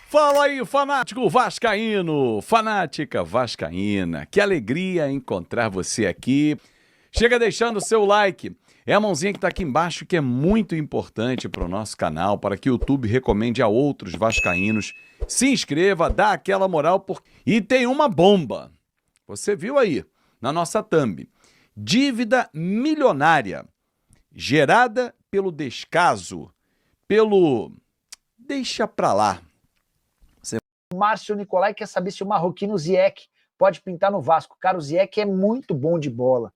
Fala aí, fanático vascaíno, fanática vascaína. Que alegria encontrar você aqui. Chega deixando o seu like. É a mãozinha que está aqui embaixo que é muito importante para o nosso canal, para que o YouTube recomende a outros vascaínos. Se inscreva, dá aquela moral. E tem uma bomba. Você viu aí, na nossa thumb. Dívida milionária, gerada pelo descaso, pelo... deixa pra lá. O Márcio Nicolai quer saber se o marroquino Ziyech pode pintar no Vasco. Cara, o Ziyech é muito bom de bola.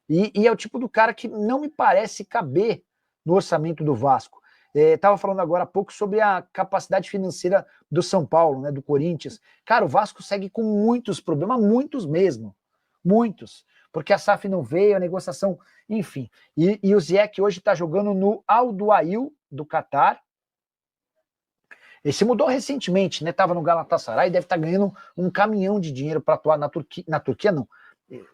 E é o tipo do cara que não me parece caber no orçamento do Vasco. Estava falando agora há pouco sobre a capacidade financeira do São Paulo, né, do Corinthians. Cara, o Vasco segue com muitos problemas, muitos mesmo. Muitos. Porque a SAF não veio, a negociação, enfim. E o Ziyech hoje está jogando no Al Duhail do Catar. Ele se mudou recentemente, né? Estava no Galatasaray e deve estar ganhando um caminhão de dinheiro para atuar na Turquia. Na Turquia, não.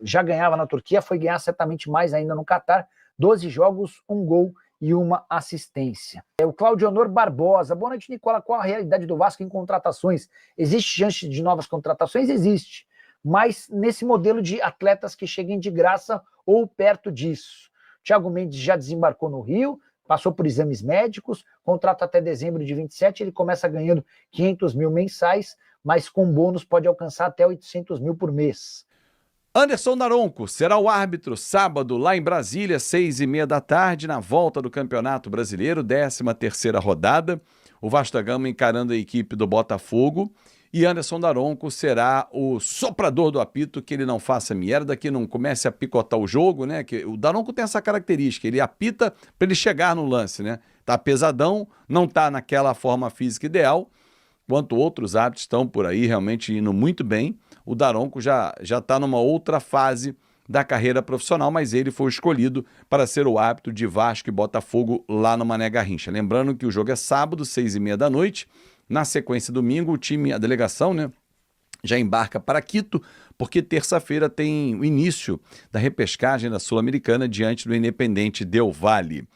Já ganhava na Turquia, foi ganhar certamente mais ainda no Catar. 12 jogos, 1 gol e 1 assistência. O Claudio Honor Barbosa. Boa noite, Nicola. Qual a realidade do Vasco em contratações? Existe chance de novas contratações? Existe. Mas nesse modelo de atletas que cheguem de graça ou perto disso. Thiago Mendes já desembarcou no Rio, passou por exames médicos, contrato até dezembro de 27, ele começa ganhando 500 mil mensais, mas com bônus pode alcançar até 800 mil por mês. Anderson Daronco será o árbitro sábado lá em Brasília, 6h30 da tarde, na volta do Campeonato Brasileiro, 13ª rodada. O Vasco da Gama encarando a equipe do Botafogo. E Anderson Daronco será o soprador do apito, que ele não faça merda, que não comece a picotar o jogo, né? Que o Daronco tem essa característica, ele apita para ele chegar no lance, né? Tá pesadão, não tá naquela forma física ideal, enquanto outros árbitros estão por aí realmente indo muito bem. O Daronco já tá numa outra fase da carreira profissional, mas ele foi escolhido para ser o árbitro de Vasco e Botafogo lá no Mané Garrincha. Lembrando que o jogo é sábado, 6h30 da noite. Na sequência, domingo, o time, a delegação, né, já embarca para Quito, porque terça-feira tem o início da repescagem da Sul-Americana diante do Independente Del Valle.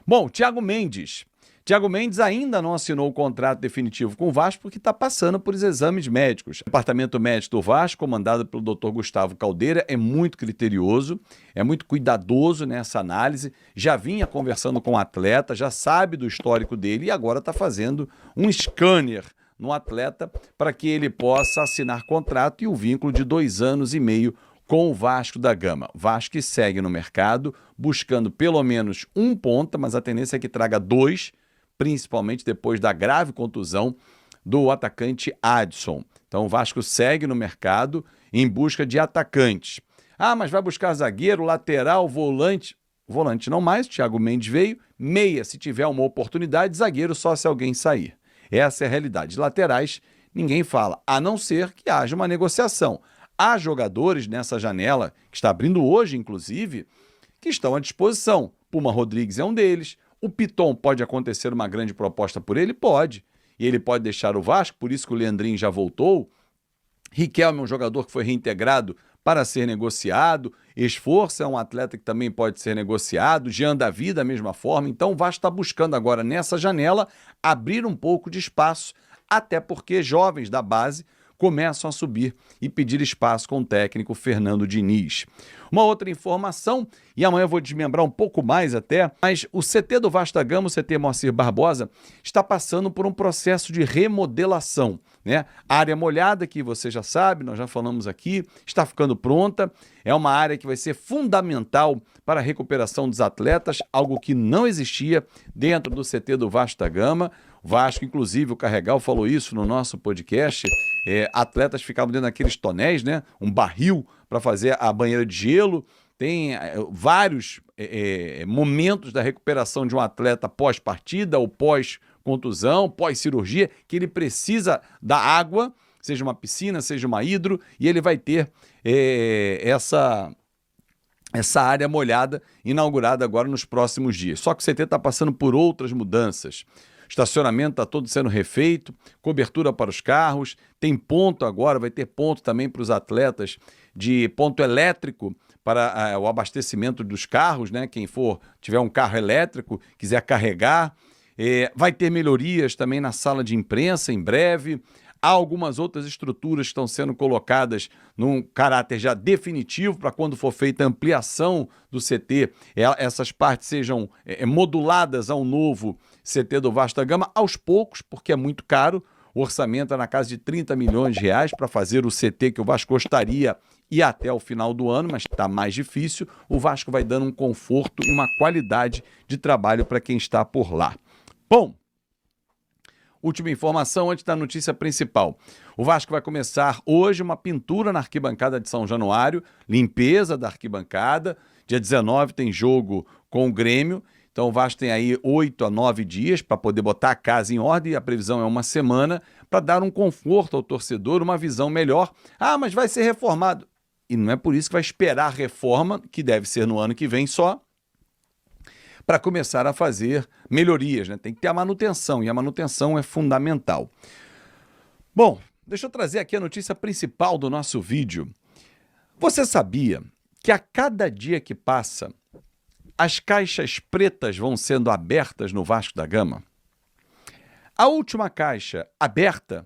Bom, Thiago Mendes. Thiago Mendes ainda não assinou o contrato definitivo com o Vasco porque está passando por exames médicos. O departamento médico do Vasco, comandado pelo Dr. Gustavo Caldeira, é muito criterioso, é muito cuidadoso nessa análise, já vinha conversando com o atleta, já sabe do histórico dele e agora está fazendo um scanner no atleta para que ele possa assinar contrato e o vínculo de 2 anos e meio com o Vasco da Gama. Vasco que segue no mercado, buscando pelo menos um ponta, mas a tendência é que traga 2, principalmente depois da grave contusão do atacante Adson. Então o Vasco segue no mercado em busca de atacantes. Ah, mas vai buscar zagueiro, lateral, volante. Volante não mais, Thiago Mendes veio. Meia, se tiver uma oportunidade, zagueiro só se alguém sair. Essa é a realidade. Laterais, ninguém fala, a não ser que haja uma negociação. Há jogadores nessa janela, que está abrindo hoje, inclusive, que estão à disposição. Puma Rodrigues é um deles. O Piton pode acontecer uma grande proposta por ele? Pode. E ele pode deixar o Vasco, por isso que o Leandrinho já voltou. Riquelme é um jogador que foi reintegrado para ser negociado. Esforça é um atleta que também pode ser negociado. Jean Davi da mesma forma. Então o Vasco está buscando agora nessa janela abrir um pouco de espaço, até porque jovens da base começam a subir e pedir espaço com o técnico Fernando Diniz. Uma outra informação, e amanhã eu vou desmembrar um pouco mais até, mas o CT do Vasco da Gama, o CT Moacir Barbosa, está passando por um processo de remodelação, né? A área molhada, que você já sabe, nós já falamos aqui, está ficando pronta, é uma área que vai ser fundamental para a recuperação dos atletas, algo que não existia dentro do CT do Vasco da Gama. O Vasco, inclusive, o Carregal falou isso no nosso podcast, atletas ficavam dentro daqueles tonéis, né? Um barril para fazer a banheira de gelo. Tem vários momentos da recuperação de um atleta pós-partida ou pós-contusão, pós-cirurgia, que ele precisa da água, seja uma piscina, seja uma hidro, e ele vai ter essa área molhada inaugurada agora nos próximos dias. Só que o CT está passando por outras mudanças. Estacionamento está todo sendo refeito, cobertura para os carros, tem ponto agora, vai ter ponto também para os atletas de ponto elétrico para o abastecimento dos carros, né? Quem tiver um carro elétrico, quiser carregar. Vai ter melhorias também na sala de imprensa em breve. Há algumas outras estruturas que estão sendo colocadas num caráter já definitivo para quando for feita a ampliação do CT, essas partes sejam moduladas ao novo CT do Vasco da Gama, aos poucos, porque é muito caro. O orçamento é na casa de 30 milhões de reais para fazer o CT que o Vasco gostaria e até o final do ano, mas está mais difícil. O Vasco vai dando um conforto e uma qualidade de trabalho para quem está por lá. Bom, última informação antes da notícia principal. O Vasco vai começar hoje uma pintura na arquibancada de São Januário, limpeza da arquibancada. Dia 19 tem jogo com o Grêmio. Então o Vasco tem aí 8 a 9 dias para poder botar a casa em ordem, e a previsão é uma semana, para dar um conforto ao torcedor, uma visão melhor. Ah, mas vai ser reformado. E não é por isso que vai esperar a reforma, que deve ser no ano que vem só, para começar a fazer melhorias, né? Tem que ter a manutenção, e a manutenção é fundamental. Bom, deixa eu trazer aqui a notícia principal do nosso vídeo. Você sabia que a cada dia que passa, as caixas pretas vão sendo abertas no Vasco da Gama? A última caixa aberta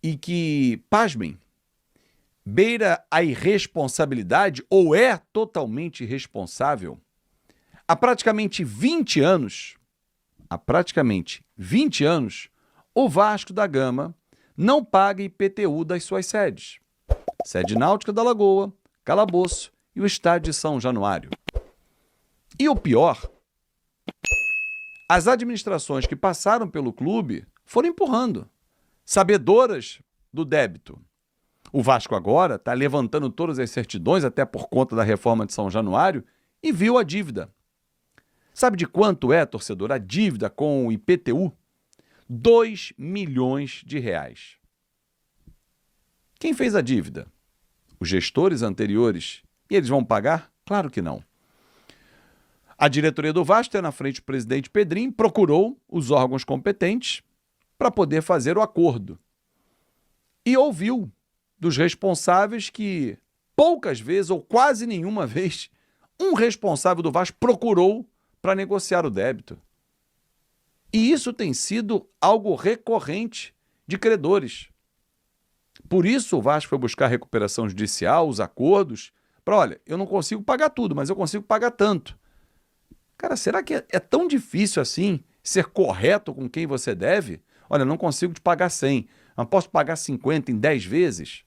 e que, pasmem, beira a irresponsabilidade ou é totalmente irresponsável, há praticamente 20 anos, o Vasco da Gama não paga IPTU das suas sedes. Sede Náutica da Lagoa, Calabouço e o Estádio de São Januário. E o pior, as administrações que passaram pelo clube foram empurrando, sabedoras do débito. O Vasco agora está levantando todas as certidões, até por conta da reforma de São Januário, e viu a dívida. Sabe de quanto é, torcedor, a dívida com o IPTU? 2 milhões de reais. Quem fez a dívida? Os gestores anteriores. E eles vão pagar? Claro que não. A diretoria do Vasco, na frente do presidente Pedrinho, procurou os órgãos competentes para poder fazer o acordo. E ouviu dos responsáveis que poucas vezes, ou quase nenhuma vez, um responsável do Vasco procurou para negociar o débito. E isso tem sido algo recorrente de credores. Por isso o Vasco foi buscar a recuperação judicial, os acordos, para, olha, eu não consigo pagar tudo, mas eu consigo pagar tanto. Cara, será que é tão difícil assim ser correto com quem você deve? Olha, eu não consigo te pagar 100, mas posso pagar 50 em 10 vezes?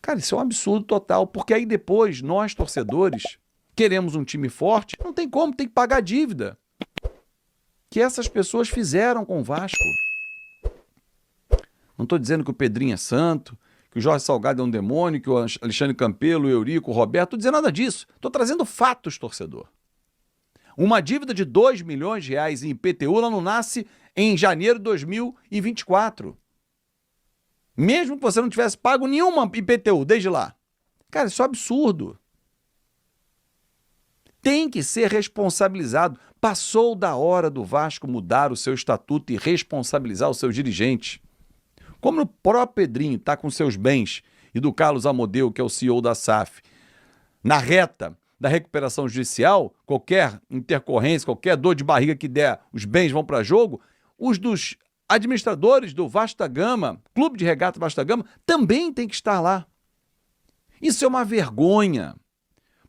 Cara, isso é um absurdo total, porque aí depois nós, torcedores, queremos um time forte, não tem como, tem que pagar a dívida que essas pessoas fizeram com o Vasco. Não estou dizendo que o Pedrinho é santo, que o Jorge Salgado é um demônio, que o Alexandre Campelo, o Eurico, o Roberto, não estou dizendo nada disso. Estou trazendo fatos, torcedor. Uma dívida de 2 milhões de reais em IPTU, ela não nasce em janeiro de 2024. Mesmo que você não tivesse pago nenhuma IPTU desde lá. Cara, isso é um absurdo. Tem que ser responsabilizado. Passou da hora do Vasco mudar o seu estatuto e responsabilizar os seus dirigentes. Como o próprio Pedrinho está com seus bens e do Carlos Amodeu, que é o CEO da SAF, na reta da recuperação judicial, qualquer intercorrência, qualquer dor de barriga que der, os bens vão para jogo, os dos administradores do Vasco da Gama, Clube de Regata Vasco da Gama, também tem que estar lá. Isso é uma vergonha.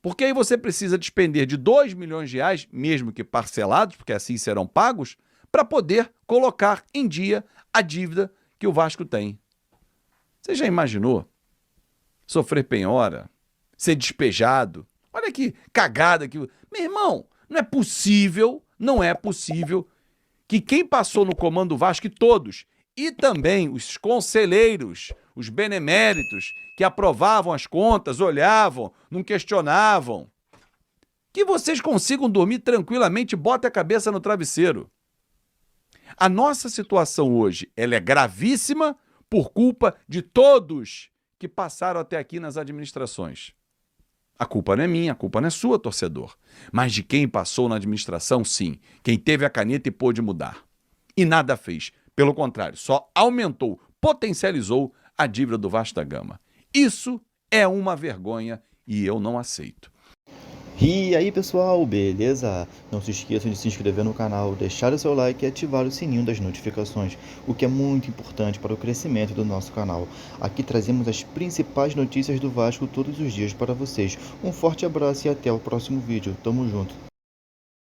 Porque aí você precisa despender de 2 milhões de reais, mesmo que parcelados, porque assim serão pagos, para poder colocar em dia a dívida que o Vasco tem. Você já imaginou sofrer penhora, ser despejado? Olha que cagada que... Meu irmão, não é possível que quem passou no comando do Vasco, todos, e também os conselheiros, os beneméritos, que aprovavam as contas, olhavam, não questionavam, que vocês consigam dormir tranquilamente e botem a cabeça no travesseiro. A nossa situação hoje, ela é gravíssima por culpa de todos que passaram até aqui nas administrações. A culpa não é minha, a culpa não é sua, torcedor. Mas de quem passou na administração, sim. Quem teve a caneta e pôde mudar. E nada fez. Pelo contrário, só aumentou, potencializou a dívida do Vasco da Gama. Isso é uma vergonha e eu não aceito. E aí pessoal, beleza? Não se esqueçam de se inscrever no canal, deixar o seu like e ativar o sininho das notificações, o que é muito importante para o crescimento do nosso canal. Aqui trazemos as principais notícias do Vasco todos os dias para vocês. Um forte abraço e até o próximo vídeo. Tamo junto!